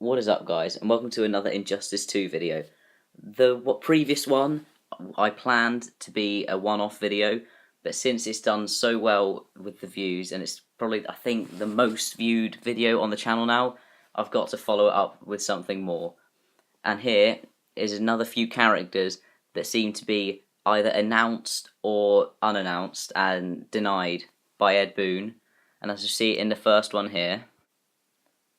What is up, guys, and welcome to another Injustice 2 video. The previous one I planned to be a one-off video, but since it's done so well with the views, and it's probably, I think, the most viewed video on the channel now, I've got to follow it up with something more. And here is another few characters that seem to be either announced or unannounced and denied by Ed Boon. And as you see in the first one here,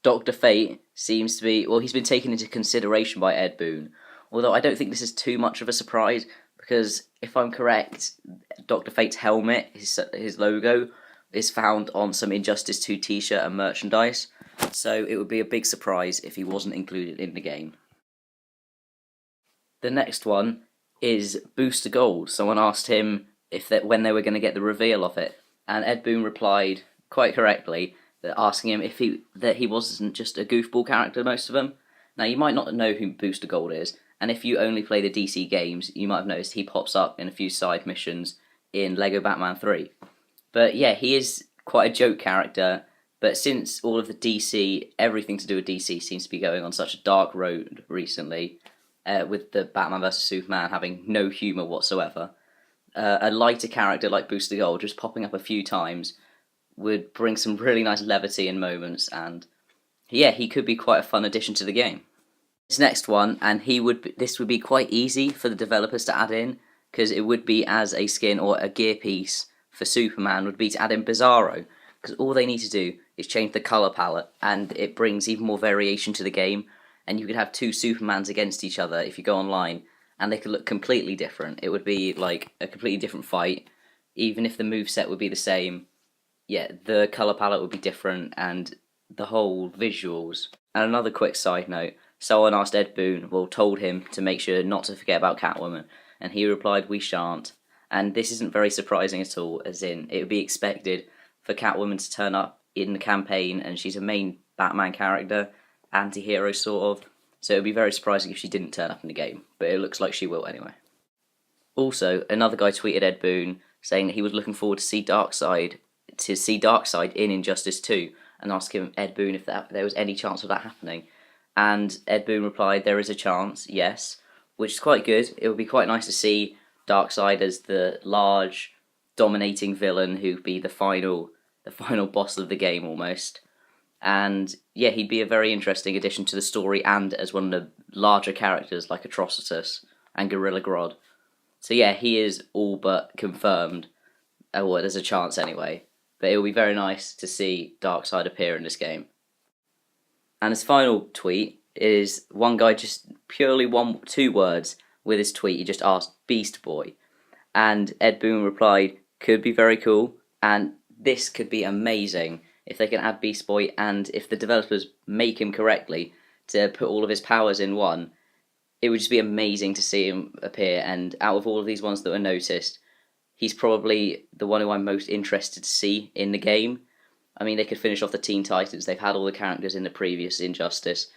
Dr. Fate seems to be, well, he's been taken into consideration by Ed Boon, although I don't think this is too much of a surprise, because if I'm correct, Dr. Fate's helmet, his logo, is found on some Injustice 2 t-shirt and merchandise, so it would be a big surprise if he wasn't included in the game. The next one is Booster Gold. Someone asked him when they were going to get the reveal of it, and Ed Boon replied, quite correctly, asking him if he wasn't just a goofball character, most of them. Now, you might not know who Booster Gold is, and if you only play the DC games, you might have noticed he pops up in a few side missions in Lego Batman 3. But yeah, he is quite a joke character, but since all of the DC, everything to do with DC seems to be going on such a dark road recently, with the Batman vs Superman having no humour whatsoever, a lighter character like Booster Gold just popping up a few times would bring some really nice levity in moments, and yeah, he could be quite a fun addition to the game. This next one, and this would be quite easy for the developers to add in, because it would be as a skin or a gear piece for Superman, would be to add in Bizarro, because all they need to do is change the colour palette, and it brings even more variation to the game, and you could have two Supermans against each other if you go online, and they could look completely different. It would be like a completely different fight, even if the moveset would be the same. Yeah, the colour palette would be different, and the whole visuals. And another quick side note, someone asked Ed Boon, told him to make sure not to forget about Catwoman, and he replied, "We shan't." And this isn't very surprising at all, as in, it would be expected for Catwoman to turn up in the campaign, and she's a main Batman character, anti-hero sort of, so it would be very surprising if she didn't turn up in the game, but it looks like she will anyway. Also, another guy tweeted Ed Boon, saying that he was looking forward to see Darkseid in Injustice 2, and asked him, Ed Boon, if there was any chance of that happening. And Ed Boon replied, there is a chance, yes, which is quite good. It would be quite nice to see Darkseid as the large, dominating villain who'd be the final boss of the game almost. And yeah, he'd be a very interesting addition to the story, and as one of the larger characters like Atrocitus and Gorilla Grodd. So yeah, he is all but confirmed. Well, there's a chance anyway. But it will be very nice to see Darkseid appear in this game. And his final tweet is one guy just purely two words with his tweet. He just asked, Beast Boy. And Ed Boon replied, could be very cool, and this could be amazing if they can add Beast Boy, and if the developers make him correctly to put all of his powers in one, it would just be amazing to see him appear. And out of all of these ones that were noticed, he's probably the one who I'm most interested to see in the game. I mean, they could finish off the Teen Titans. They've had all the characters in the previous Injustice.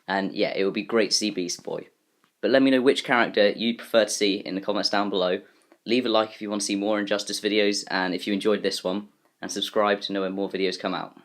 And yeah, it would be great to see Beast Boy. But let me know which character you'd prefer to see in the comments down below. Leave a like if you want to see more Injustice videos, and if you enjoyed this one, and subscribe to know when more videos come out.